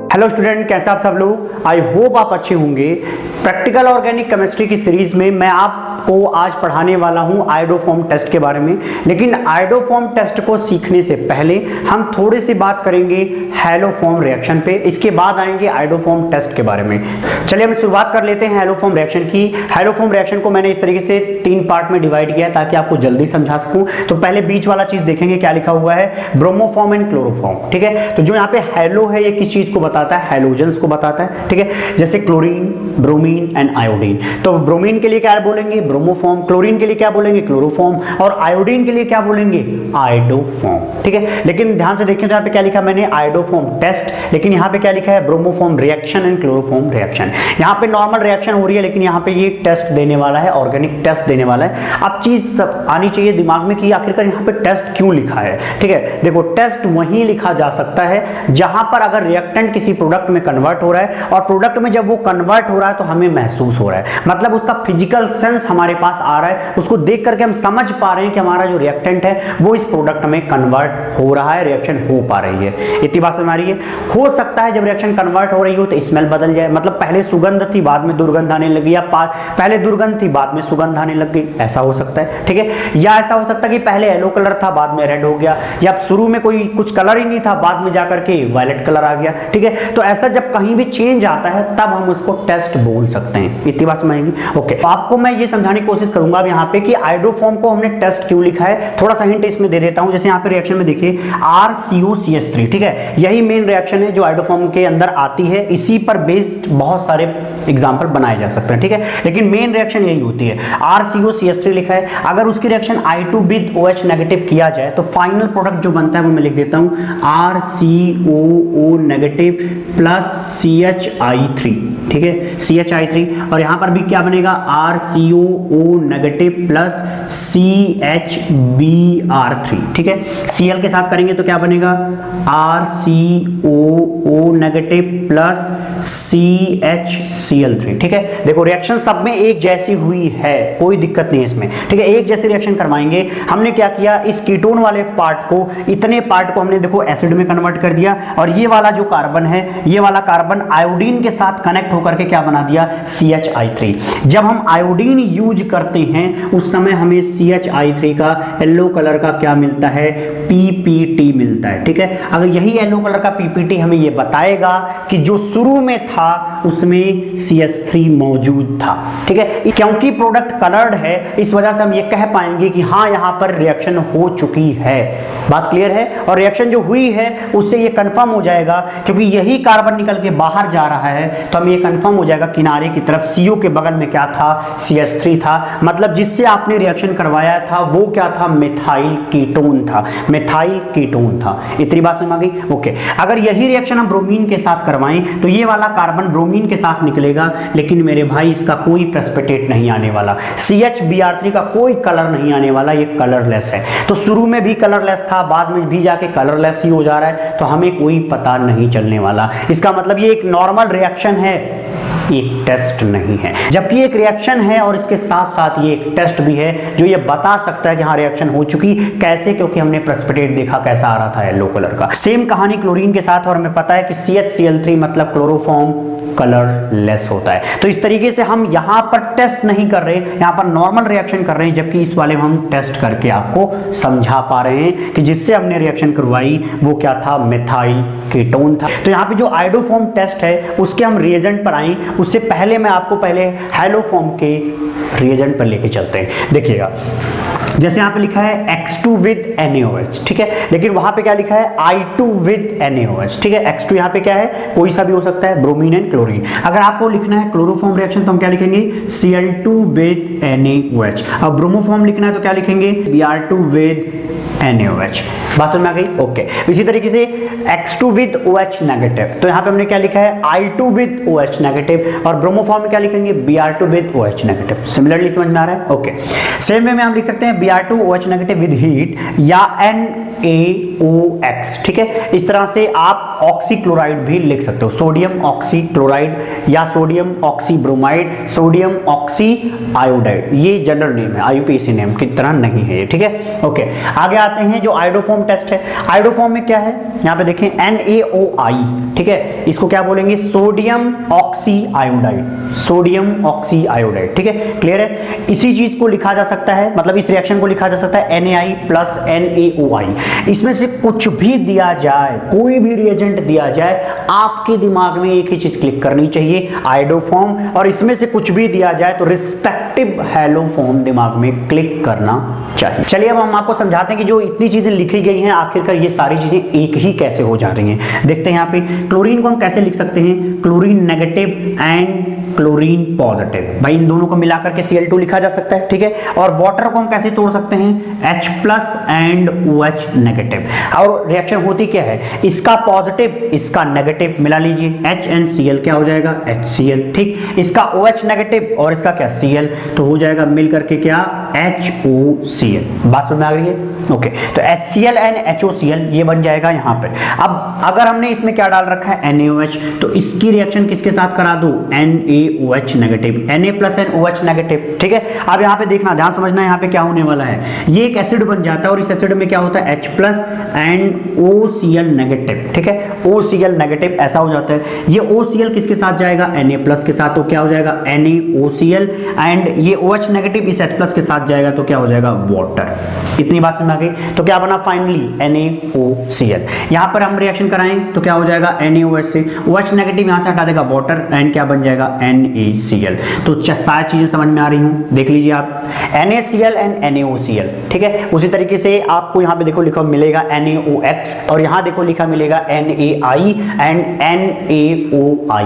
Hello student, कैसे आप सब लोग। आई होप आप अच्छे होंगे। प्रैक्टिकल ऑर्गेनिक केमिस्ट्री की सीरीज में मैं आपको आज पढ़ाने वाला हूं आयोडोफॉर्म टेस्ट के बारे में। लेकिन आयोडोफॉर्म टेस्ट को सीखने से पहले हम थोड़ी सी बात करेंगे हैलोफॉर्म रिएक्शन पे, इसके बाद आएंगे आयोडोफॉर्म टेस्ट के बारे में। चलिए हम शुरुआत कर लेते हैं हैलोफॉर्म रिएक्शन की। हैलोफॉर्म रिएक्शन को मैंने इस तरीके से 3 पार्ट में डिवाइड किया है ताकि आपको जल्दी समझा सकूं। तो पहले बीच वाला चीज देखेंगे, क्या लिखा हुआ है, ब्रोमोफॉर्म एंड क्लोरोफॉर्म। ठीक है, तो जो यहाँ पे हैलो है ये किस चीज को बताता है, हैलोजेंस को बताता है। ठीक है, जैसे क्लोरीन, ब्रोमीन एंड आयोडीन। तो ब्रोमीन के लिए क्या बोलेंगे, ब्रोमोफॉर्म। क्लोरीन के लिए क्या बोलेंगे, क्लोरोफॉर्म। और आयोडीन के लिए क्या बोलेंगे, आयोडोफॉर्म। ठीक है, लेकिन ध्यान से देखिए तो यहाँ पे क्या लिखा मैंने, आयोडोफॉर्म टेस्ट, लेकिन यहाँ पे क्या लिखा है, bromoform reaction and chloroform reaction. यहाँ पे नॉर्मल रिएक्शन हो रही है, लेकिन यहाँ पे ये टेस्ट देने वाला है, ऑर्गेनिक टेस्ट देने वाला है। अब चीज आनी चाहिए दिमाग में कि आखिरकार यहाँ पे टेस्ट क्यों लिखा है। ठीक है, देखो टेस्ट वहीं लिखा जा सकता है जहां पर अगर रिएक्टेंट किसी प्रोडक्ट में कन्वर्ट हो रहा है, और प्रोडक्ट में जब वो कन्वर्ट हो रहा है तो हमें महसूस हो रहा है, मतलब उसका फिजिकल सेंस हमारे पास आ रहा है, उसको देख करके हम समझ पा रहे हैं कि हमारा जो रिएक्टेंट है वो इस प्रोडक्ट में कन्वर्ट हो रहा है, रिएक्शन हो पा रही है। इतनी बात समझ आ रही है। हो सकता है जब रिएक्शन कन्वर्ट हो रही हो तो स्मेल बदल जाए, मतलब पहले सुगंध थी बाद में दुर्गंध आने लगी, या पहले दुर्गंध थी बाद में सुगंध आने लग गई, ऐसा हो सकता है। ठीक है, या ऐसा हो सकता है कि पहले येलो कलर था बाद में रेड हो गया, या शुरू में कोई कुछ कलर ही नहीं था बाद में जाकर के वायलेट कलर आ गया। ठीक है, तो ऐसा जब कहीं भी चेंज आता है तब हम उसको टेस्ट बोल सकते हैं। इतनी बात समझेंगे। ओके, तो आपको मैं ये समझाने की कोशिश करूंगा यहाँ पे कि आयोडोफॉर्म को हमने टेस्ट क्यों लिखा है। थोड़ा सा हिंट इसमें दे देता हूं। जैसे यहाँ पे रिएक्शन में देखिए RCOCH3, ठीक है, यही मेन रिएक्शन है जो आयोडोफॉर्म के अंदर आती है। इसी पर बेस्ड बहुत सारे एग्जाम्पल बनाए जा सकते हैं। ठीक है, लेकिन मेन रिएक्शन यही होती है। RCOCH3 लिखा है, अगर उसकी reaction I2 with OH negative किया जाए तो फाइनल प्रोडक्ट जो बनता है वो मैं लिख देता हूं RCOO नेगेटिव प्लस CHI3। ठीक है, CHI3, और यहां पर भी क्या बनेगा, RCOO नेगेटिव प्लस CHBr3। ठीक है, Cl के साथ करेंगे तो क्या बनेगा, RCOO नेगेटिव प्लस CHCl3। ठीक है, देखो रिएक्शन सब में एक जैसी हुई है, कोई दिक्कत नहीं है इसमें। ठीक है, एक जैसी रिएक्शन करवाएंगे। हमने क्या किया, इस कीटोन वाले पार्ट को, इतने पार्ट को हमने देखो एसिड में कन्वर्ट कर दिया, और ये वाला जो कार्बन है, ये वाला कार्बन आयोडीन के साथ कनेक्ट होकर के क्या बना दिया, CHI3। जब हम आयोडीन यूज करते हैं उस समय हमें CHI3 का येलो कलर का क्या मिलता है, PPT मिलता है। ठीक है, अगर यही येलो कलर का PPT हमें ये बताएगा कि जो शुरू में था उसमें CH3 मौजूद था। ठीक है, क्योंकि प्रोडक्ट कलर्ड है इस वजह से हम ये कह पाएंगे कि हाँ यहां पर रिएक्शन हो चुकी है। बात क्लियर है, और रिएक्शन जो हुई है उससे ये कंफर्म हो जाएगा, क्योंकि यही कार्बन निकल के बाहर जा रहा है तो हमें ये कंफर्म हो जाएगा किनारे की तरफ CO के बगल में क्या था, CH3 था, मतलब जिससे आपने रिएक्शन करवाया था वो क्या था, मिथाइल कीटोन था, मिथाइल कीटोन था। इतनी बात समझ आ गई। ओके, अगर यही रिएक्शन हम ब्रोमीन के साथ करवाएं तो ये वाला कार्बन ब्रोमीन के साथ निकलेगा, लेकिन मेरे भाई इसका कोई प्रेसिपिटेट नहीं आने वाला, CHBr3 का कोई कलर नहीं आने वाला, ये कलरलेस है। तो शुरू में भी कलरलेस था, बाद में भी जाके कलरलेस ही हो जा रहा है, तो हमें कोई पता नहीं चलने वाला। इसका मतलब ये एक नॉर्मल रिएक्शन है, एक टेस्ट नहीं है। जबकि एक रिएक्शन है और इसके साथ साथ ये एक टेस्ट भी है जो ये बता सकता है कि हाँ रिएक्शन हो चुकी। कैसे, क्योंकि हमने प्रेसिपिटेट देखा कैसा आ रहा था, येलो कलर का। सेम कहानी क्लोरीन के साथ, और हमें पता है कि CHCl3 मतलब क्लोरोफॉर्म कलरलेस होता है। तो इस तरीके से हम यहां पर टेस्ट नहीं कर रहे, यहां पर नॉर्मल रिएक्शन कर रहे हैं, जबकि इस वाले में हम टेस्ट करके आपको समझा पा रहे हैं कि जिससे हमने रिएक्शन करवाई वो क्या था, मिथाइल कीटोन था। तो यहां पे जो आयोडोफॉर्म टेस्ट है उसके हम रिएजेंट पर आए, उससे पहले मैं आपको पहले हैलोफॉर्म के रिएजेंट पर लेके चलते हैं। देखिएगा, जैसे यहाँ पे लिखा है X2 विद NaOH। ठीक है, लेकिन वहां पे क्या लिखा है, I2 विद NaOH। ठीक है, X2 यहाँ पे क्या है, कोई सा भी हो सकता है, ब्रोमीन एंड क्लोरीन। अगर आपको लिखना है क्लोरोफॉर्म रिएक्शन तो हम क्या लिखेंगे, Cl2 विद NaOH। अब ब्रोमोफॉर्म लिखना है तो क्या लिखेंगे, Br2 विद NaOH। बात समझ में आ गई। ओके, इसी तरीके से X2 विद OH नेगेटिव, तो यहाँ पे हमने क्या लिखा है, I2 विद OH नेगेटिव, और ब्रोमोफॉर्म में क्या लिखेंगे, Br2 with OH negative. Similarly समझ में आ रहा है। ओके, सेम वे में हम लिख सकते हैं Br2 OH negative with heat, या NaOX। ठीक है, इस तरह से आप ऑक्सीक्लोराइड भी लिख सकते हो, सोडियम ऑक्सीक्लोराइड या सोडियम ऑक्सीब्रोमाइड, सोडियम ऑक्सी आयोडाइड, ये जनरल नेम है, IUPAC नेम की तरह नहीं है ये। ठीक है, ओके, आगे आते हैं जो आयोडोफॉर्म टेस्ट है। आयोडोफॉर्म में क्या है, यहाँ पे देखें NaOI, ठीक है, इसको क्या बोलेंगे, sodium oxy iodide, sodium oxy iodide, ठीक है, क्लियर है। इसी चीज को लिखा जा सकता है, मतलब इस रिएक्शन को लिखा जा सकता है NaI प्लस NaOI। इसमें से कुछ भी दिया जाए, कोई भी रिएजेंट दिया जाए, आपके दिमाग में एक ही चीज क्लिक करनी चाहिए, आयोडोफॉर्म, और इसमें से कुछ भी दिया जाए तो रिस्पेक्टिव हैलोफॉर्म दिमाग में क्लिक करना चाहिए। चलिए अब हम आपको समझाते हैं कि जो इतनी चीजें लिखी गई हैं आखिरकार ये सारी चीजें एक ही कैसे हो जा रही हैं। देखते हैं यहाँ पे क्लोरीन को हम कैसे लिख सकते हैं, chlorine negative and chlorine positive, भाई इन दोनों को मिलाकर के Cl2 लिखा जा सकता है, ठीक है। और वाटर को हम कैसे तोड़ सकते हैं, H plus and OH negative. और रिएक्शन होती क्या है, इसका पॉजिटिव इसका नेगेटिव मिला लीजिए, HNCl क्या हो जाएगा, HCl, ठीक। इसका OH नेगेटिव और इसका क्या Cl, तो हो जाएगा मिल करके क्या HOCl। बात समझ में आ रही है, ओके। तो HCl एंड HOCl ये बन जाएगा यहाँ पे। अब अगर हमने इसमें क्या डाल रखा है NaOH, तो इसकी रिएक्शन किसके साथ करा दो, NaOH negative, Na plus and OH negative, ठीक है। अब यहाँ पे देखना, ध्यान समझना, यहाँ पे क्या होने वाला है, ये एक एसिड बन जाता है और इस एसिड में क्या होता है H plus and OCl negative, ठीक है, OCl नेगेटिव ऐसा हो जाता है। ये OCl किसके साथ जाएगा, Na प्लस के साथ, तो क्या हो जाएगा NaOCl, एंड ये OH नेगेटिव इस H प्लस के साथ जाएगा तो क्या हो जाएगा वाटर। इतनी बात समझ आ गई, तो क्या बना फाइनली NaOCl। यहाँ पर हम रिएक्शन कराएं तो क्या हो जाएगा NaOH से OH नेगेटिव यहाँ से हटा देगा वाटर, एंड क्या बन जाएगा NaCl। तो सारी चीजें समझ में आ रही हूँ, देख लीजिए आप, NaCl एंड NaOCl, ठीक है। उसी तरीके से आपको यहाँ पे देखो लिखा मिलेगा NaOX, और यहाँ देखो लिखा मिलेगा NaI एंड NaOI।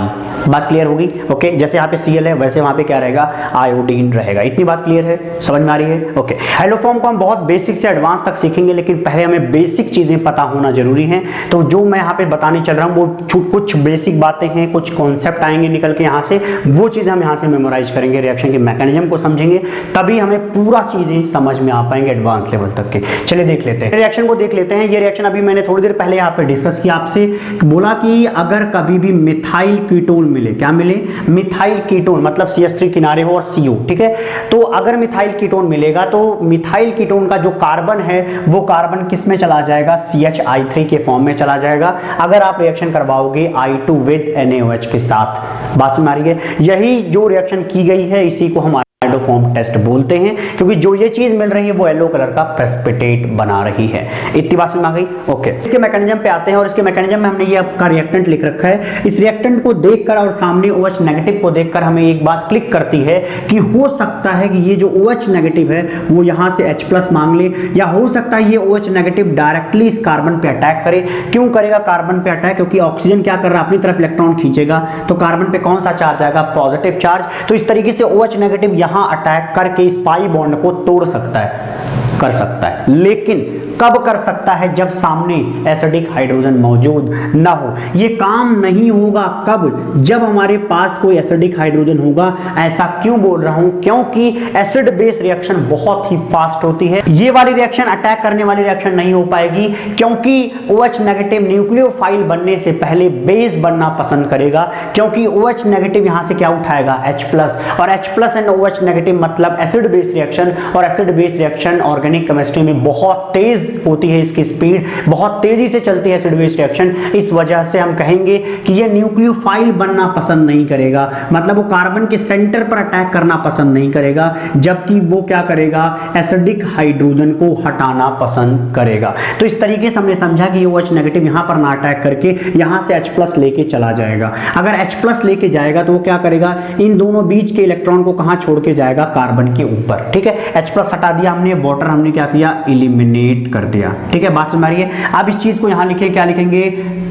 बात क्लियर होगी, ओके। जैसे यहाँ पे Cl है वैसे वहाँ पे क्या रहेगा, आयोडीन रहेगा। इतनी बात क्लियर है, समझ में आ रही है, ओके। हैलोफॉर्म को हम बहुत बेसिक से एडवांस तक सीखेंगे, लेकिन पहले हमें बेसिक चीजें पता होना जरूरी है। तो जो मैं यहाँ पे बताने चल रहा हूँ वो कुछ बेसिक बातें हैं, कुछ कॉन्सेप्ट आएंगे निकल के यहाँ से, वो चीजें हम यहाँ से मेमोराइज करेंगे, रिएक्शन के मैकेनिज्म को समझेंगे, तभी हमें पूरा चीजें समझ में आ पाएंगे एडवांस लेवल तक के। चलिए देख लेते हैं, रिएक्शन को देख लेते हैं। ये रिएक्शन अभी मैंने थोड़ी देर पहले यहाँ पे डिस्कस किया आपसे, बोला कि अगर कभी भी मिथाइल कीटोन मिले, क्या मिले, मिथाइल कीटोन, मतलब CH3 किनारे हो और CO, ठीक है। तो अगर मिथाइल कीटोन मिलेगा तो मिथाइल कीटोन का जो कार्बन है वो कार्बन किस में चला जाएगा, CHI3 के फॉर्म में चला जाएगा, अगर आप रिएक्शन करवाओगे I2 विद NaOH के साथ। बात सुन आ रही है, यही जो रिएक्शन की गई है इसी को हम आयोडोफॉर्म टेस्ट बोलते हैं, क्योंकि जो ये चीज मिल रही है वो येलो कलर का प्रेसिपिटेट बना रही है। इतनी बात समझ आ गई, ओके। इसके मैकेनिज्म पे आते हैं, और इसके मैकेनिज्म में हमने ये आपका रिएक्टेंट लिख रखा है। इस रिएक्टेंट को देखकर और सामने OH नेगेटिव को देखकर हमें एक बात क्लिक करती है कि हो सकता है कि ये जो OH नेगेटिव है वो यहाँ से H प्लस मांग ले, या हो सकता है ये OH नेगेटिव डायरेक्टली इस कार्बन पे अटैक करे। क्यों करेगा कार्बन पे अटैक, क्योंकि ऑक्सीजन क्या कर रहा है, अपनी तरफ इलेक्ट्रॉन खींचेगा, तो कार्बन पे कौन सा चार्ज आएगा, पॉजिटिव चार्ज। तो इस तरीके से OH नेगेटिव यहाँ अटैक करके इस पाई बॉन्ड को तोड़ सकता है, कर सकता है, लेकिन कब कर सकता है, जब सामने एसिडिक हाइड्रोजन मौजूद ना हो। ये काम नहीं होगा कब, जब हमारे पास कोई एसिडिक हाइड्रोजन होगा। ऐसा क्यों बोल रहा हूं, क्योंकि एसिड बेस रिएक्शन बहुत ही फास्ट होती है। ये वाली रिएक्शन अटैक करने वाली रिएक्शन नहीं हो पाएगी, क्योंकि OH नेगेटिव न्यूक्लियोफाइल बनने से पहले बेस बनना पसंद करेगा, क्योंकि OH नेगेटिव यहां से क्या उठाएगा, H प्लस, और H plus and OH negative मतलब एसिड बेस रिएक्शन, और acid base reaction organic chemistry में बहुत तेज होती है, इसकी स्पीड बहुत तेजी से चलती है एसिड बेस रिएक्शन। इस वजह से हम कहेंगे कि ये न्यूक्लियोफाइल बनना पसंद नहीं करेगा, मतलब वो कार्बन के सेंटर पर अटैक करना पसंद नहीं करेगा, जबकि वो क्या करेगा, एसिडिक हाइड्रोजन को हटाना पसंद करेगा। तो इस तरीके से हमने समझा कि ये OH नेगेटिव यहां पर ना अटैक करके यहां से H प्लस लेके चला जाएगा। अगर H प्लस लेके जाएगा तो वो क्या करेगा, इन दोनों बीच के इलेक्ट्रॉन को कहां छोड़ के जाएगा, कार्बन के ऊपर, ठीक है। H प्लस हटा दिया हमने, वाटर हमने क्या किया, एलिमिनेट कर दिया, ठीक है। बात समझ आ रही है। अब इस चीज को यहां लिखे, क्या लिखेंगे,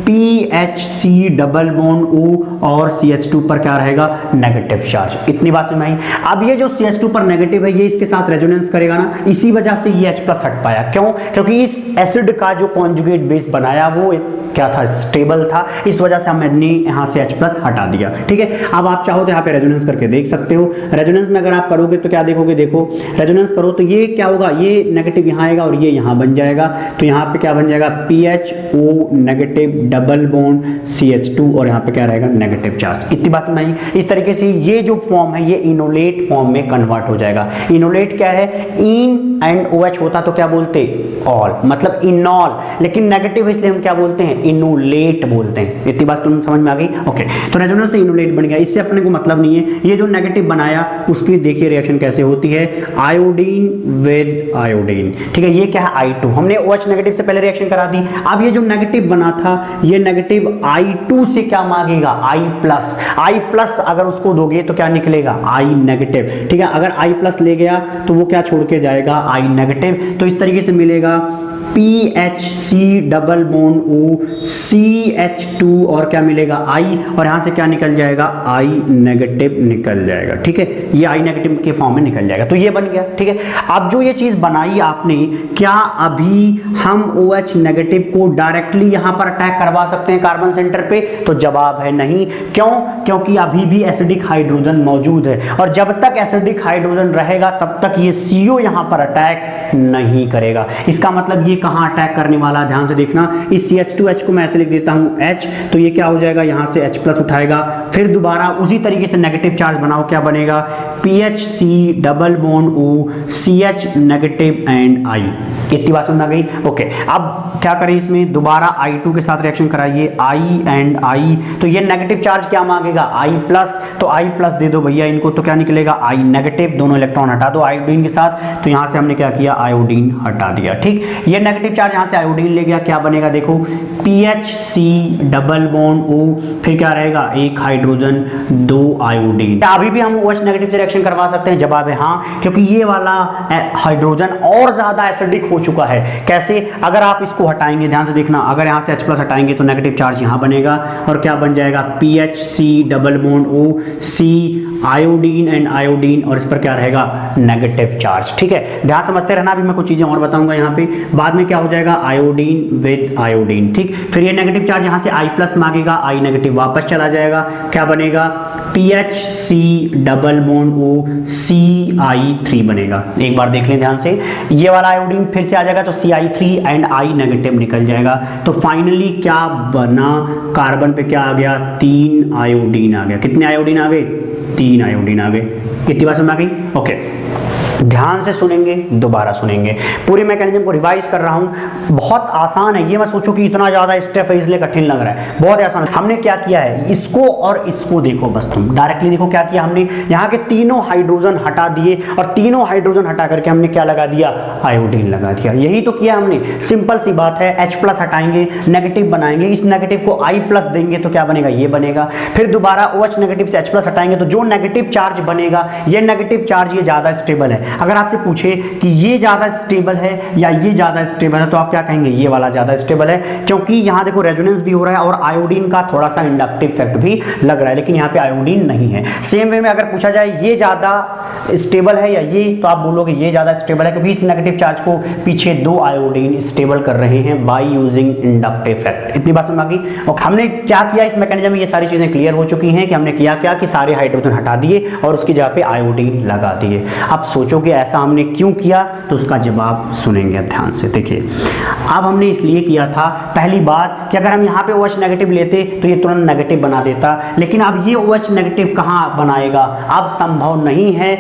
PHC डबल बॉन्ड O और CH2 पर क्या रहेगा, नेगेटिव चार्ज। इतनी बात समझ आई। अब ये जो CH2 पर नेगेटिव है ये इसके साथ रेजोनेंस करेगा ना, इसी वजह से ये H प्लस हट पाया। क्यों, क्योंकि इस एसिड का जो कॉन्जुगेट बेस बनाया वो क्या था, स्टेबल था, इस वजह से हमने यहां से H प्लस हटा दिया, ठीक है। अब आप चाहो तो यहाँ पे रेजोनेंस करके देख सकते हो। रेजोनेंस में अगर आप करोगे तो क्या देखोगे, देखो रेजोनेंस करो तो ये क्या होगा, ये ये नेगेटिव यहाँ आएगा और ये यहाँ बन जाएगा, तो यहाँ पे क्या बन जाएगा PHO negative double bond CH2 और यहाँ पे क्या रहेगा नेगेटिव चार्ज। इतनी बात नहीं, इस तरीके से ये जो फॉर्म है ये इनोलेट फॉर्म में कन्वर्ट हो जाएगा। इनोलेट क्या है, इन एंड OH होता तो क्या बोलते ऑल, मतलब इनॉल, लेकिन नेगेटिव इसलिए हम क्या बोलते हैं इनोलेट बोलते हैं। इतनी बात तुम समझ में आ गई। ओके, तो रेजोनेंस से इनोलेट बन गया, इससे अपने को मतलब नहीं है। ये जो नेगेटिव बनाया उसकी देखिए रिएक्शन कैसे होती है, आयोडीन विद आयोडीन, ठीक है। ये क्या है I2, हमने OH नेगेटिव से पहले रिएक्शन करा दी। अब ये जो नेगेटिव बना था ये नेगेटिव I2 से क्या मांगेगा I प्लस अगर उसको दोगे तो क्या निकलेगा I नेगेटिव, ठीक है। अगर I प्लस ले गया तो वो क्या छोड़ के जाएगा I नेगेटिव, तो इस तरीके से मिलेगा PHC double bond O CH2 और क्या मिलेगा I, और यहां से क्या निकल जाएगा I नेगेटिव निकल जाएगा, ठीक है। ये I नेगेटिव के फॉर्म में निकल जाएगा, तो ये बन गया, ठीक है। अब जो ये चीज बनाई आपने, क्या अभी हम OH नेगेटिव को डायरेक्टली यहां पर अटैक करवा सकते हैं कार्बन सेंटर पे? तो जवाब है नहीं। क्यों? क्योंकि अभी भी एसिडिक हाइड्रोजन मौजूद है, और जब तक एसिडिक हाइड्रोजन रहेगा तब तक ये CO यहां पर अटैक नहीं करेगा। इसका मतलब ये कहां अटैक करने वाला, ध्यान से देखना। इस CH2H को मैं ऐसे लिख देता हूं H, तो ये क्या हो जाएगा, यहां से H प्लस उठाएगा, फिर दोबारा उसी तरीके से नेगेटिव चार्ज बनाओ, क्या बनेगा PHC double bond O CH negative and I। इतनी बात समझ आ गई। ओके, अब क्या करें, इसमें दोबारा I2 के साथ रिएक्शन कराइए, I एंड I, तो ये नेगेटिव चार्ज क्या मांगेगा I प्लस, तो I प्लस दे दो भैया इनको, तो क्या निकलेगा I नेगेटिव, दोनों इलेक्ट्रॉन हटा दो आयोडीन के साथ, तो यहां से हमने क्या किया आयोडीन हटा दिया, ठीक। ये नेगेटिव चार्ज यहां से आयोडीन ले गया, क्या बनेगा देखो PHC डबल बॉन्ड O, फिर क्या रहेगा एक हाइड्रोजन दो आयोडीन। अभी भी हम OH नेगेटिव से रिएक्शन करवा सकते हैं? जवाब है हाँ, क्योंकि ये वाला हाइड्रोजन और ज्यादा एसिडिक हो चुका है। कैसे? अगर आप इसको हटाएंगे, ध्यान से देखना, अगर यहां से H प्लस हटाएंगे तो नेगेटिव चार्ज यहां बनेगा और क्या बन जाएगा PHC double bond O C iodine and iodine, और इस पर क्या रहेगा नेगेटिव चार्ज, ठीक है। ध्यान समझते रहना, अभी मैं कुछ चीजें और बताऊंगा यहाँ पे। बाद में क्या हो जाएगा आयोडीन विद आयोडीन, ठीक। फिर ये नेगेटिव चार्ज यहाँ से I प्लस मांगेगा, I नेगेटिव वापस चला जाएगा, क्या बनेगा PHC double bond O CI3 बनेगा। एक बार देख लें ध्यान से, ये वाला आयोडीन फिर से आ जाएगा तो CI3 एंड I नेगेटिव निकल जाएगा। तो फाइनली क्या बना, कार्बन पे क्या आ गया 3 आयोडीन आ गया। कितने आयोडीन आ गए? 3 आयोडीन आ गए। इतनी बात समझ आ गई। ओके, ध्यान से सुनेंगे, दोबारा सुनेंगे, पूरी मैकेनिज्म को रिवाइज कर रहा हूं। बहुत आसान है, ये मैं सोचूं कि इतना ज्यादा स्टेप है इसलिए कठिन लग रहा है, बहुत आसान है। हमने क्या किया है, इसको और इसको देखो, बस तुम डायरेक्टली देखो क्या किया हमने। यहाँ के तीनों हाइड्रोजन हटा दिए और तीनों हाइड्रोजन हटा करके हमने क्या लगा दिया आयोडीन लगा दिया। यही तो किया हमने, सिंपल सी बात है। H प्लस हटाएंगे, नेगेटिव बनाएंगे, इस नेगेटिव को I प्लस देंगे तो क्या बनेगा ये बनेगा। फिर दोबारा OH नेगेटिव से H प्लस हटाएंगे तो जो नेगेटिव चार्ज बनेगा, ये नेगेटिव चार्ज ये ज्यादा स्टेबल है। अगर आपसे पूछे कि ये ज्यादा स्टेबल है या ये ज्यादा स्टेबल है, तो आप क्या कहेंगे ये वाला ज्यादा स्टेबल है, क्योंकि यहां देखो रेजोनेंस भी हो रहा है और आयोडीन का थोड़ा सा इंडक्टिव इफेक्ट भी लग रहा है, लेकिन यहाँ पे आयोडीन नहीं है। सेम वे में अगर पूछा जाए ये ज्यादा स्टेबल है या ये, तो आप बोलोगे ये ज्यादा स्टेबल है, क्योंकि इस नेगेटिव चार्ज को पीछे 2 आयोडीन स्टेबल कर रहे हैं बाय यूजिंग इंडक्टिव इफेक्ट। इतनी बात समझ आ गई। हमने क्या किया इस मैकेनिज्म में, ये सारी चीजें क्लियर हो चुकी हैं कि हमने किया क्या कि सारे हाइड्रोजन हटा दिए और उसकी जगह पे आयोडीन लगा दिए। अब सोचो कि ऐसा हमने क्यों किया, तो उसका जवाब सुनेंगे ध्यान से। देखिए, अब हमने इसलिए किया था, पहली बात कि अगर हम यहाँ पे OH नेगेटिव लेते तो ये तुरंत नेगेटिव बना देता, लेकिन अब ये OH नेगेटिव कहाँ बनाएगा, अब संभव नहीं है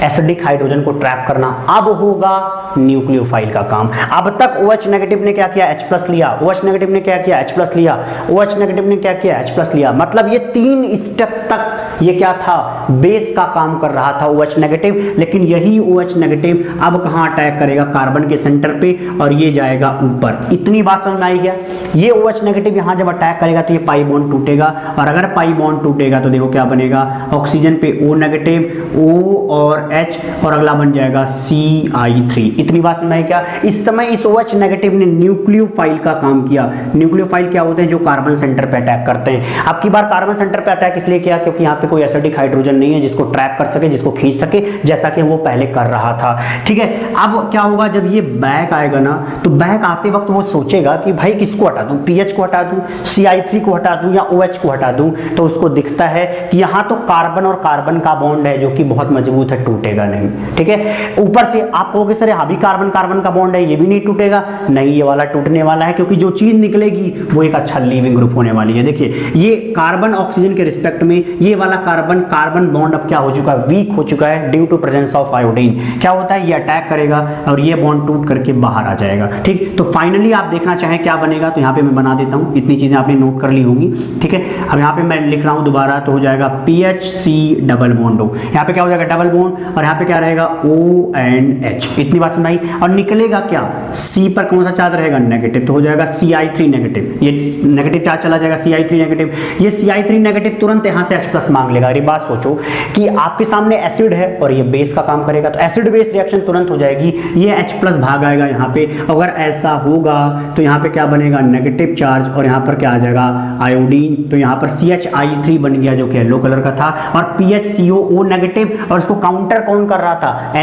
एसिडिक हाइड्रोजन को ट्रैप करना, अब होगा न्यूक्लियोफाइल का काम। अब तक OH नेगेटिव ने क्या किया H प्लस लिया, OH नेगेटिव ने क्या किया H प्लस लिया, OH नेगेटिव ने क्या किया H प्लस लिया, मतलब ये 3 स्टेप तक ये क्या था बेस का काम कर रहा था OH नेगेटिव। लेकिन यही OH नेगेटिव अब कहां अटैक करेगा, कार्बन के सेंटर पे, और ये जाएगा ऊपर। इतनी बात समझ में आई क्या? ये OH नेगेटिव यहां जब अटैक करेगा तो ये पाई बॉन्ड टूटेगा, और अगर पाई बॉन्ड टूटेगा तो देखो क्या बनेगा, ऑक्सीजन पे O नेगेटिव, O और H, और अगला बन जाएगा CI3। इतनी बात समझ में आई क्या? इस समय इस OH नेगेटिव ने न्यूक्लियोफाइल का काम किया। न्यूक्लियोफाइल क्या होते हैं, जो कार्बन सेंटर पे अटैक करते हैं। अब की बार कार्बन सेंटर पे अटैक इसलिए किया क्योंकि यहाँ पे पे कोई एसिडिक हाइड्रोजन नहीं है जिसको ट्रैप कर सके, जिसको खींच सके, जैसा कि वो पहले कर रहा था। ठीक है, अब क्या होगा जब ये बैक आएगा ना, तो बैक आते वक्त वो सोचेगा कि भाई किसको हटा दूं, पीएच को हटा दूं, CI3 को हटा दूं या OH को हटा दूं। तो उसको दिखता है कि यहाँ तो कार्बन और कार्बन का बॉन्ड है जो कि बहुत मजबूत है, टूटेगा नहीं। ठीक है, ऊपर से आप कहोगे सर यहाँ भी कार्बन कार्बन का बॉन्ड है, ये भी नहीं टूटेगा। नहीं, ये वाला टूटने वाला है, क्योंकि जो चीज निकलेगी वो एक अच्छा लीविंग ग्रुप होने वाली है। देखिए ये कार्बन ऑक्सीजन के रिस्पेक्ट में ये वाला कार्बन कार्बन बॉन्ड अब क्या हो चुका है, वीक हो चुका है due to presence of iodine. क्या होता है, ये अटैक करेगा और ये बॉन्ड टूट करके बाहर आ जाएगा। ठीक, तो फाइनली आप देखना चाहें क्या बनेगा, तो यहाँ पे मैं बना देता हूँ, इतनी चीजें आपने नोट कर ली होंगी। ठीक है, अब यहाँ पे मैं लिख रहा हूँ दोबारा, तो हो जाएगा PHC डबल बॉन्ड O। यहाँ पे क्या हो जाएगा, डबल बॉन्ड, और यहाँ पे क्या रहेगा, ONH। इतनी बात सुनाई, और निकलेगा क्या, C पर कौन सा चार्ज रहेगा, नेगेटिव, तो हो जाएगा CI3 नेगेटिव। ये नेगेटिव चार्ज चला जाएगा, CI3 नेगेटिव। ये CI3 नेगेटिव तुरंत यहाँ से H+ मांग लेगा। अरे बात सोचो कि आपके सामने एसिड है और ये बेस का काम करेगा, तो एसिड बेस रिएक्शन तुरंत हो जाएगी, ये H+ भाग आएगा यहाँ पे। अगर ऐसा होगा तो यहाँ पे क्या बनेगा, नेगेटिव चार्ज, और यहाँ पर क्या आ जाएगा, आयोडीन। तो यहाँ पर CHI3 बन गया जो कि येलो कलर का था, और PHCOO नेगेटिव, और इसको काउंटर कौन कर रहा था, Na+,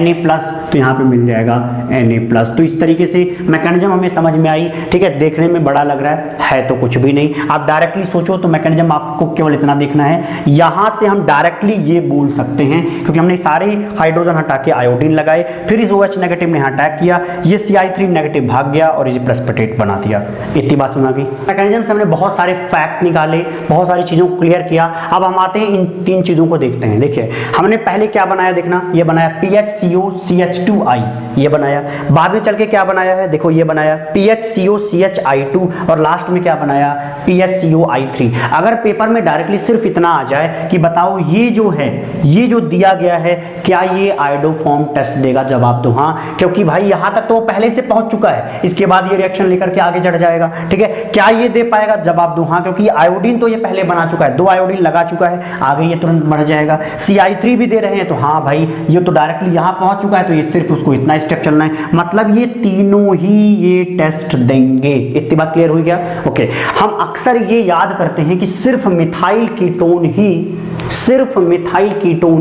तो यहाँ पे मिल जाएगा Na+। तो इस तरीके से मैकेनिज्म हमें समझ में आई। ठीक है, देखने में बड़ा लग रहा है तो कुछ भी नहीं, आप डायरेक्टली सोचो तो मैकेनिज्म आपको केवल इतना देखना है। यहां से हम डायरेक्टली ये बोल सकते हैं, क्योंकि हमने सारे हाइड्रोजन हटा के आयोडीन लगाए, फिर इस OH नेगेटिव ने अटैक किया, ये CI3 नेगेटिव भाग गया और ये प्रेसिपिटेट बना दिया। इतनी बात सुना गई। मैकेनिज्म से हमने बहुत सारे फैक्ट निकाले, बहुत सारी चीजों को क्लियर किया। अब हम आते हैं इन तीन चीजों को देखते हैं। देखिए हमने पहले क्या बनाया, देखना, ये बनाया PHCOCH2I, ये बनाया। बाद में चल के क्या बनाया है, देखो ये बनाया PHCOCHI2, और लास्ट में क्या बनाया, PHCOI3। अगर पेपर में डायरेक्टली सिर्फ इतना आ जाए कि बताओ ये जो है, ये जो दिया गया है, क्या ये आयोडोफॉर्म टेस्ट देगा, जवाब दो हाँ, क्योंकि भाई यहां तक तो पहले से पहुंच चुका है, इसके बाद ये रिएक्शन लेकर के आगे चढ़ जाएगा। ठीक है, क्या ये दे पाएगा, जवाब दो हाँ, क्योंकि आयोडीन तो ये पहले बना चुका है, 2 आयोडीन लगा चुका है, आगे ये तुरंत बढ़ जाएगा। CI3 भी दे रहे हैं, तो हाँ भाई ये तो डायरेक्टली यहां पहुंच चुका है, तो ये सिर्फ उसको इतना स्टेप चलना है, मतलब ये तीनों ही ये टेस्ट देंगे। इतनी बात क्लियर हुई क्या? ओके, हम अक्सर ये याद करते हैं कि सिर्फ मिथाइल कीटोन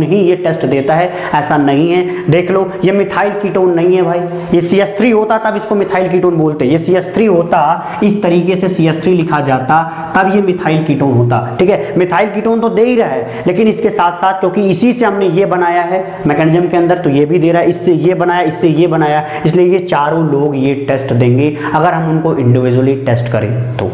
ही ये टेस्ट देता है, ऐसा नहीं है। देख लो ये मिथाइल कीटोन नहीं है भाई, ये CH3 होता तब इसको मिथाइल कीटोन बोलते, ये CH3 होता, इस तरीके से CH3 लिखा जाता तब ये मिथाइल कीटोन होता। ठीक है, मिथाइल कीटोन तो दे ही रहा है, लेकिन इसके साथ साथ क्योंकि इसी से हमने ये बनाया है मैकेनिज्म के अंदर, तो ये भी दे रहा है, इससे ये बनाया, इससे ये बनाया, इसलिए ये चारों लोग ये टेस्ट देंगे अगर हम उनको इंडिविजुअली टेस्ट करें तो।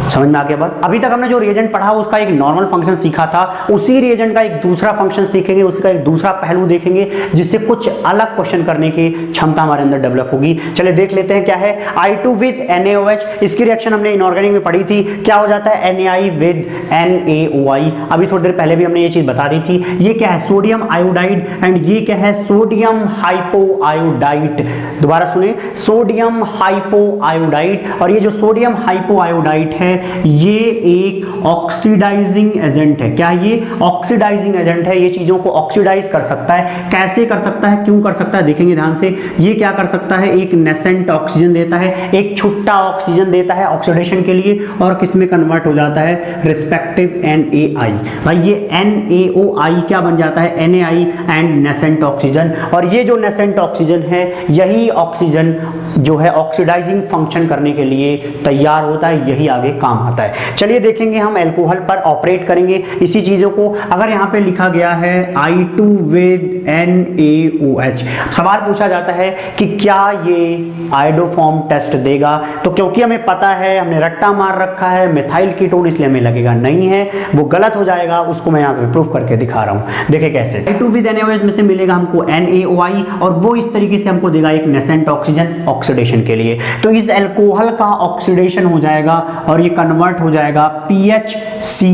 समझ में आ गया बात? अभी तक हमने जो रिएजेंट पढ़ा उसका एक नॉर्मल फंक्शन सीखा था, उसी रिएजेंट का एक दूसरा फंक्शन सीखेंगे, उसका एक दूसरा पहलू देखेंगे, जिससे कुछ अलग क्वेश्चन करने की क्षमता हमारे अंदर डेवलप होगी। चलिए देख लेते हैं क्या है I2 विद NaOH। इसकी रिएक्शन हमने इनऑर्गेनिक में पढ़ी थी, क्या हो जाता है Na विद NaOI। अभी थोड़ी देर पहले भी हमने ये चीज बता दी थी। ये क्या है, सोडियम आयोडाइड, एंड ये क्या है, सोडियम हाइपोआयोडाइड। दोबारा सुने, सोडियम हाइपोआयोडाइड। और ये जो सोडियम हाइपोआयोडाइड है ये एक ऑक्सीडाइजिंग एजेंट है। क्या ये ऑक्सीडाइजिंग एजेंट है, ये चीजों को ऑक्सीडाइज कर सकता है। कैसे कर सकता है, क्यों कर सकता है, देखेंगे ध्यान से। ये क्या कर सकता है, एक नेसेंट ऑक्सीजन देता है, एक छुट्टा ऑक्सीजन देता है ऑक्सीडेशन के लिए, और किस में कन्वर्ट हो जाता है, रिस्पेक्टिव NaI। भाई ये NaOI क्या बन जाता है, NaI एंड नेसेंट ऑक्सीजन। और ये जो नेसेंट ऑक्सीजन है, यही ऑक्सीजन जो है ऑक्सीडाइजिंग फंक्शन करने के लिए तैयार होता है, यही आगे काम आता है। चलिए देखेंगे हम अल्कोहल पर ऑपरेट करेंगे इसी चीजों को। अगर यहां पे लिखा गया है I2 विद NaOH, सवाल पूछा जाता है कि क्या ये आयोडोफॉर्म टेस्ट देगा, तो क्योंकि हमें पता है, हमने रट्टा मार रखा है मिथाइल कीटोन, इसलिए हमें लगेगा नहीं है, वो गलत हो जाएगा। उसको मैं यहां पे प्रूफ करके दिखा रहा हूं। देखिए कैसे, I2 विद NaOH में से मिलेगा हमको NaOI, और वो इस तरीके से हमको देगा एक नेसेंट ऑक्सीजन ऑक्सीडेशन के लिए। तो इस अल्कोहल का ऑक्सीडेशन हो जाएगा और ये कन्वर्ट हो जाएगा PHC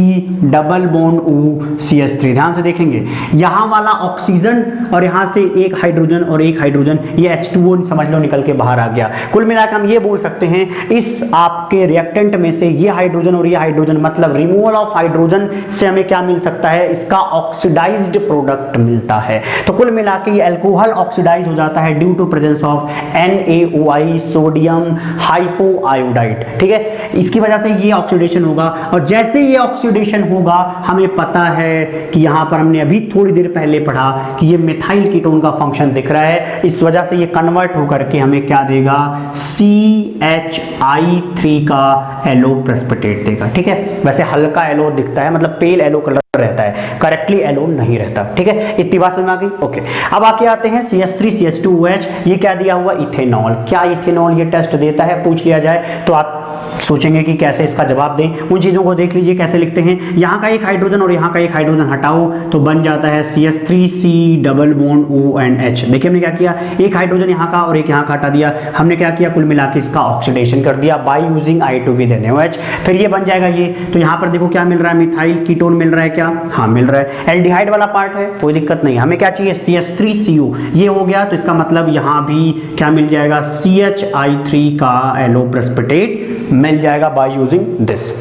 डबल बॉन्ड OCH3। ध्यान से देखेंगे, यहां वाला ऑक्सीजन और यहां से एक हाइड्रोजन और एक हाइड्रोजन, ये H2O समझ लो निकल के बाहर आ गया। कुल मिलाकर हम ये बोल सकते हैं इस आपके रिएक्टेंट में से ये हाइड्रोजन और ये हाइड्रोजन, मतलब रिमूवल ऑफ हाइड्रोजन से हमें क्या मिल सकता है, इसका ऑक्सीडाइज्ड प्रोडक्ट मिलता है। तो कुल मिलाकर ये अल्कोहल ऑक्सीडाइज हो जाता है due to presence of NaOH HOI sodium hypoiodide, ठीक है। इसकी वजह से ये ऑक्सीडेशन होगा और जैसे ये ऑक्सीडेशन होगा हमें पता है कि यहां पर हमने अभी थोड़ी देर पहले पढ़ा कि ये मिथाइल कीटोन का फंक्शन दिख रहा है, इस वजह से ये कन्वर्ट होकर के हमें क्या देगा, CHI3 का एलो प्रेसिपिटेट देगा, ठीक है। वैसे हल्का एलो दिखता है, मतलब पेल एलो कलर रहता है, करेक्टली एलो नहीं रहता, ठीक है। इतनी बात समझ में आ गई, ओके। अब आके आते हैं CH3CH2OH, ये क्या दिया हुआ, इथेनॉल। क्या इथेनॉल ये टेस्ट देता है, पूछ लिया जाए तो आप सोचेंगे कि कैसे इसका जवाब दें। उन चीजों को देख लीजिए कैसे लिखते हैं। यहाँ का एक हाइड्रोजन और यहाँ का एक हाइड्रोजन हटाओ तो बन जाता है CH3C डबल बॉन्ड ONH। देखिए हमने क्या किया, एक हाइड्रोजन यहाँ का और एक यहाँ का हटा दिया, हमने क्या किया, कुल मिला के इसका ऑक्सीडेशन कर दिया बाय यूजिंग I2NaOH। फिर ये बन जाएगा ये, तो यहाँ पर देखो क्या मिल रहा है, मिथाइल कीटोन मिल रहा है, क्या, हाँ मिल रहा है। एल्डिहाइड वाला पार्ट है, कोई दिक्कत नहीं, हमें क्या चाहिए, CH3CO, ये हो गया, तो इसका मतलब यहाँ भी क्या मिल जाएगा, CHI3 का एलो प्रेसिपिटेट मिल जाएगा बाय यूजिंग दिस।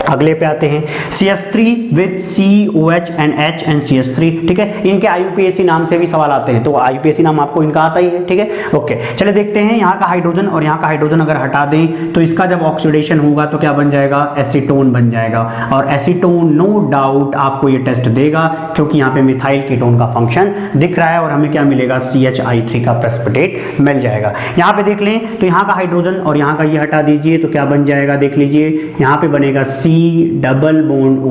अगले पे आते हैं CH3 with COH and H and CH3, ठीक है। इनके IUPAC नाम से भी सवाल आते हैं, तो IUPAC नाम आपको इनका आता ही है, ठीक है, ओके। चलिए देखते हैं, यहाँ का हाइड्रोजन और यहाँ का हाइड्रोजन अगर हटा दें तो इसका जब ऑक्सीडेशन होगा तो क्या बन जाएगा, एसीटोन बन जाएगा। और एसीटोन नो डाउट आपको ये टेस्ट देगा क्योंकि यहाँ पे मिथाइल कीटोन का फंक्शन दिख रहा है और हमें क्या मिलेगा, CHI3 का प्रेसिपिटेट मिल जाएगा। यहाँ पे देख लें तो यहाँ का हाइड्रोजन और यहाँ का ये हटा दीजिए तो क्या बन जाएगा, देख लीजिए, यहाँ पे बनेगा C डबल बॉन्ड O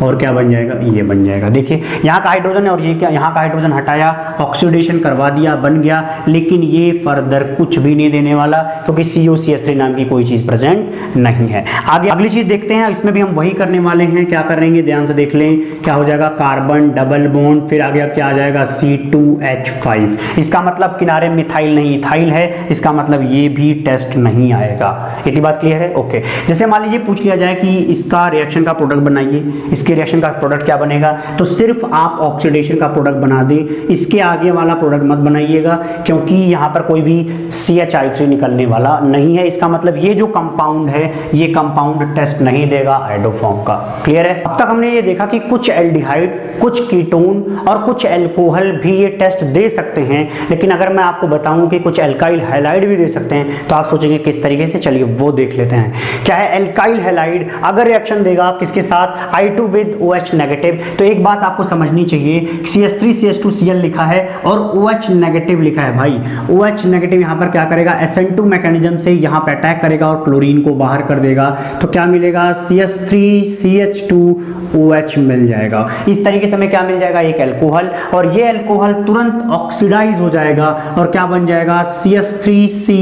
और क्या बन जाएगा, ये बन जाएगा। देखिए यहाँ का हाइड्रोजन है और ये क्या, यहाँ का हाइड्रोजन हटाया, ऑक्सीडेशन करवा दिया, बन गया, लेकिन ये फर्दर कुछ भी नहीं देने वाला क्योंकि COCH3 नाम की कोई चीज प्रेजेंट नहीं है। आगे अगली चीज देखते हैं, इसमें भी हम वही करने वाले हैं। क्या करेंगे, ध्यान से देख लें, क्या हो जाएगा, कार्बन डबल बॉन्ड, फिर आगे क्या आ जाएगा, C2H5। इसका मतलब किनारे मिथाइल नहीं इथाइल है, इसका मतलब ये भी टेस्ट नहीं आएगा। इतनी बात क्लियर है, ओके। जैसे मान लीजिए पूछ लिया जाए कि इसका रिएक्शन का प्रोडक्ट बनाइए, इसके रिएक्शन का प्रोडक्ट क्या बनेगा, तो सिर्फ आप ऑक्सीडेशन का प्रोडक्ट बना दें, इसके आगे वाला प्रोडक्ट मत बनाइएगा क्योंकि यहाँ पर कोई भी CHI3 निकलने वाला नहीं है। इसका मतलब ये जो कंपाउंड है ये कंपाउंड टेस्ट नहीं देगा आयोडोफॉर्म का। क्लियर है। अब तक हमने ये देखा कि कुछ एल्डिहाइड, कुछ कीटोन और कुछ एल्कोहल भी ये टेस्ट दे सकते हैं, लेकिन अगर मैं आपको बताऊं कि कुछ एल्काइल हैलाइड भी दे सकते हैं तो आप सोचेंगे किस तरीके से, चलिए वो देख लेते हैं। क्या है एल्काइल हैलाइड, अगर रिएक्शन देगा किसके साथ, I2 विद OH नेगेटिव, तो एक बात आपको समझनी चाहिए, CH3CH2Cl लिखा है और OH नेगेटिव लिखा है भाई। OH नेगेटिव यहाँ पर क्या करेगा, SN2 मैकेनिज्म से यहाँ पे अटैक करेगा और क्लोरीन को बाहर कर देगा, तो क्या मिलेगा, CH3CH2OH मिल जाएगा। इस तरीके से हमें क्या मिल जाएगा, एक एल्कोहल, और ये एल्कोहल तुरंत ऑक्सीडाइज हो जाएगा और क्या बन जाएगा, CH3C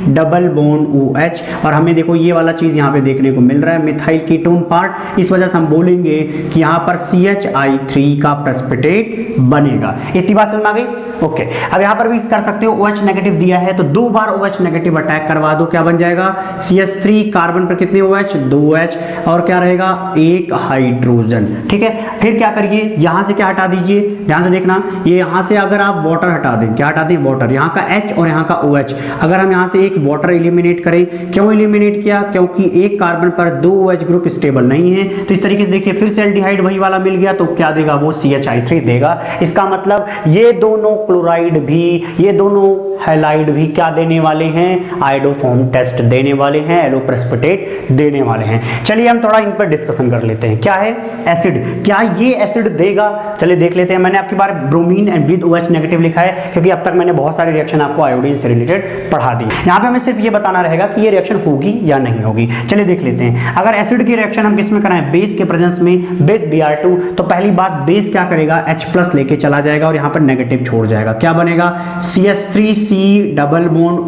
डबल बॉन्ड OH। और हमें देखो ये वाला चीज यहाँ पे देखने को मिल रहा है, मिथाइल कीटोन पार्ट, इस वजह से हम बोलेंगे कि यहाँ पर CHI3 का प्रेसिपिटेट बनेगा। इतनी बात समझ में आ गई, ओके। अब यहाँ पर भी कर सकते हो, OH नेगेटिव दिया है तो 2 बार OH नेगेटिव अटैक करवा दो, क्या बन जाएगा, CH3 कार्बन पर कितने OH, 2H, और क्या रहेगा, एक हाइड्रोजन, ठीक है। फिर क्या करिए, यहाँ से क्या हटा दीजिए, ध्यान से देखना, ये यहाँ से अगर आप वाटर हटा दें, क्या हटा दें, वाटर, यहाँ का H और यहाँ का OH, अगर हम यहाँ से एक वाटर एलिमिनेट करें, क्यों एलिमिनेट किया, क्योंकि एक कार्बन पर 2 OH ग्रुप स्टेबल नहीं है, तो इस तरीके से देखिए फिर से एल्डिहाइड वही वाला मिल गया, तो क्या देगा, वो CHI3 देगा। इसका मतलब ये दोनों क्लोराइड भी, ये दोनों हैलाइड भी क्या देने वाले हैं, आयोडोफॉर्म टेस्ट देने वाले हैं, एलो प्रेसिपिटेट देने वाले हैं। चलिए हम थोड़ा इन पर डिस्कशन कर लेते हैं। क्या है, एसिड, क्या ये एसिड देगा, चलिए देख लेते हैं। मैंने आपकी बार bromine and with OH negative लिखा है क्योंकि अब तक मैंने बहुत सारे रिएक्शन आपको आयोडीन से रिलेटेड पढ़ा दी। यहाँ पे हमें सिर्फ ये बताना रहेगा कि ये रिएक्शन होगी या नहीं होगी। चलिए देख लेते हैं। अगर एसिड की रिएक्शन हम किसमें कराएं, बेस के प्रेजेंस में विद Br2, तो पहली बात बेस क्या करेगा, H+ लेके चला जाएगा और यहाँ पर नेगेटिव छोड़ जाएगा, क्या बनेगा, CH3C double bond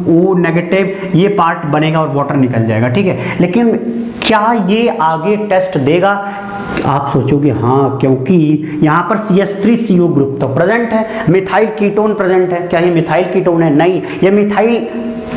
O negative, ये पार्ट बनेगा और वाटर निकल जाएगा, ठीक है। लेकिन क्या ये आगे टेस्ट देगा, आप सोचोगे हाँ, क्योंकि यहाँ पर CH3CO ग्रुप तो प्रेजेंट है, मिथाइल कीटोन प्रेजेंट है। क्या ये मिथाइल कीटोन है, नहीं, ये मिथाइल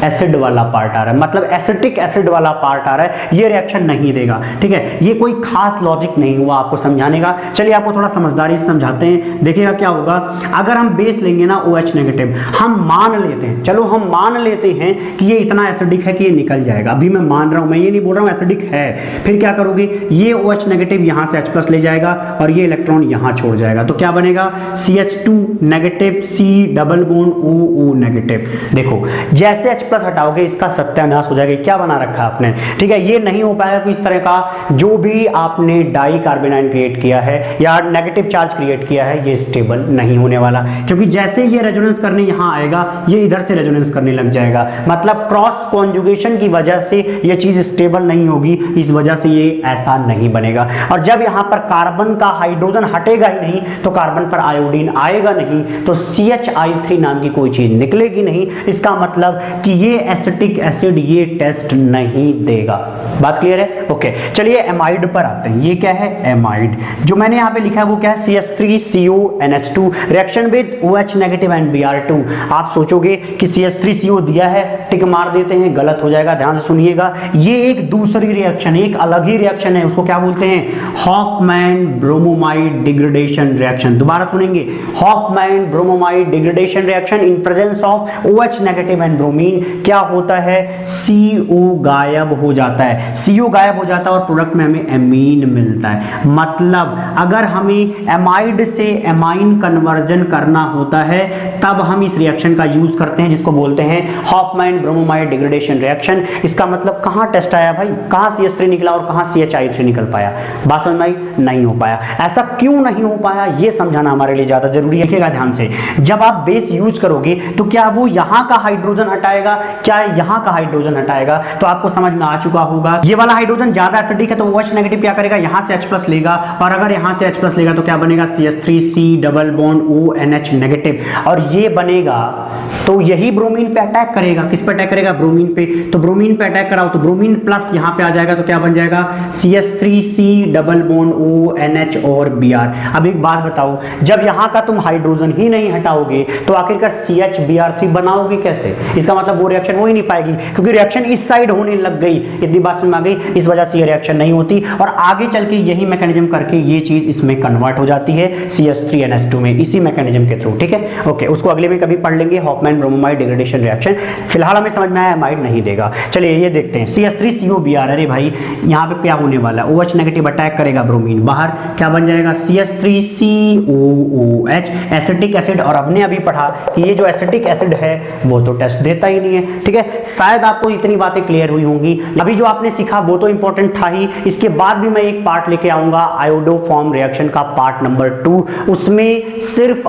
एसिड वाला पार्ट आ रहा है, मतलब एसिटिक एसिड वाला पार्ट आ रहा है, ये रिएक्शन नहीं देगा। ठीक है, ये कोई खास लॉजिक नहीं हुआ आपको समझाने का। चलिए आपको थोड़ा समझदारी से समझाते हैं, देखिएगा क्या होगा। अगर हम बेस लेंगे ना OH नेगेटिव, हम मान लेते हैं, चलो हम मान लेते हैं कि ये इतना एसिडिक है कि ये निकल जाएगा, अभी मैं मान रहा हूं, मैं ये नहीं बोल रहा हूं एसिडिक है। फिर क्या करोगे, ये OH नेगेटिव यहां से H+ ले जाएगा और ये इलेक्ट्रॉन यहां छोड़ जाएगा, तो क्या बनेगा CH2 negative C double bond OO negative. देखो जैसे H+ हटाओगे इसका सत्यानाश हो जाएगा। क्या बना रखा है आपने, ठीक है, ये नहीं हो पाएगा कोई इस तरह का, जो भी आपने डाई कार्बोनाइन क्रिएट किया है या नेगेटिव चार्ज क्रिएट किया है, ये स्टेबल नहीं होने वाला, क्योंकि जैसे ये रेजोनेंस करने यहां आएगा, ये इधर से रेजोनेंस करने लग जाएगा, मतलब क्रॉस कॉन्जुगेशन की वजह से ये चीज स्टेबल नहीं होगी, इस वजह से ये ऐसा नहीं बनेगा। और जब यहां पर कार्बन का हाइड्रोजन हटेगा ही नहीं तो कार्बन पर आयोडीन आएगा नहीं, तो CHI3 नाम की कोई चीज निकलेगी नहीं। इसका मतलब कि ये एसिटिक एसिड ये टेस्ट नहीं देगा। बात क्लियर है? ओके, चलिए एमाइड पर आते हैं। ये क्या है? एमाइड। जो मैंने यहां पे लिखा है वो क्या है? CH3CONH2 reaction with OH negative and Br2। आप सोचोगे कि CH3CO दिया है, टिक मार देते हैं, गलत हो जाएगा, ध्यान से सुनिएगा। ये एक दूसरी रिएक्शन है, एक अलग ही रिएक्शन है, उसको क्या बोलते हैं? Hoffmann bromamide degradation reaction. दोबारा सुनेंगे, Hoffmann bromamide degradation reaction in presence of OH negative and bromine. क्या होता है? CO गायब हो जाता है, CO गायब हो जाता है और प्रोडक्ट में हमें एमीन मिलता है। मतलब अगर हमें एमाइड से एमाइन कन्वर्जन करना होता है तब हम इस रिएक्शन का यूज करते हैं, जिसको बोलते हैं हॉफमैन ब्रोमोमाइड डिग्रेडेशन रिएक्शन। इसका मतलब कहां टेस्ट आया भाई, कहां CH3 निकला और कहां CHI3 निकल पाया? बात समझ में आई? नहीं हो पाया। ऐसा क्यों नहीं हो पाया ये समझाना हमारे लिए ज्यादा जरूरी है। देखिएगा ध्यान से, जब आप बेस यूज करोगे तो क्या वो यहां का हाइड्रोजन हटाएगा, क्या यहां का हाइड्रोजन हटाएगा? तो आपको समझ में आ चुका होगा, ये वाला हाइड्रोजन ज्यादा एसिडिक है तो OH नेगेटिव क्या करेगा, यहां से H+ लेगा, और अगर यहां से H+ लेगा तो क्या बनेगा? CH3C double bond ONH negative, और ये बनेगा तो यही ब्रोमीन पे अटैक करेगा। किस पे अटैक करेगा? ब्रोमीन पे। तो ब्रोमीन पे अटैक कराओ तो ब्रोमीन प्लस यहां पे आ जाएगा, तो क्या बन जाएगा? CH3C डबल बॉन्ड ONH और Br। अब एक बात बताओ, जब यहां का तुम हाइड्रोजन ही नहीं हटाओगे तो आखिरकार CHBr3 बनाओगे कैसे? इसका मतलब वो रिएक्शन हो ही नहीं पाएगी, क्योंकि रिएक्शन इस साइड होने लग गई। इतनी बात समझ में आ गई? इस वजह से ये रिएक्शन नहीं होती और आगे चल के यही मैकेनिज्म करके ये चीज इसमें कन्वर्ट हो जाती है CH3NH2 में, इसी मैकेनिज्म के थ्रू। ठीक है, ओके, उसको अगले में कभी पढ़ लेंगे, हॉफमैन ब्रोमोमाइड डिग्रेडेशन रिएक्शन। फिलहाल हमें समझ में आया एमाइड नहीं देगा। चलिए ये देखते हैं CH3COBr। अरे भाई यहाँ पे क्या होने वाला है? OH नेगेटिव अटैक करेगा ब्रोमीन, बाहर क्या बन जाएगा? CH3COOH acetic acid. और हमने अभी पढ़ा कि ये जो एसिटिक एसिड है वो तो टेस्ट देता ही नहीं है। ठीक है, शायद आपको इतनी बातें क्लियर हुई होंगी। अभी जो आपने सीखा वो तो इंपॉर्टेंट था ही, इसके बाद भी मैं एक पार्ट लेके आऊंगा आयोडोफॉर्म रिएक्शन का, पार्ट नंबर 2। उसमें सिर्फ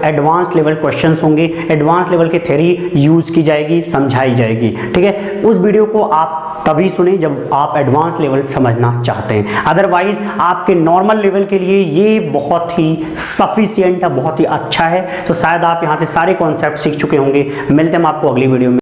एडवांस लेवल क्वेश्चंस होंगे, एडवांस लेवल की थ्योरी यूज की जाएगी, समझाई जाएगी। ठीक है, उस वीडियो को आप तभी सुने जब आप एडवांस लेवल समझना चाहते हैं, अदरवाइज आपके नॉर्मल लेवल के लिए ये बहुत ही सफिशिएंट है, बहुत ही अच्छा है। तो शायद आप यहां से सारे कॉन्सेप्ट सीख चुके होंगे। मिलते हैं हम आपको अगली वीडियो में।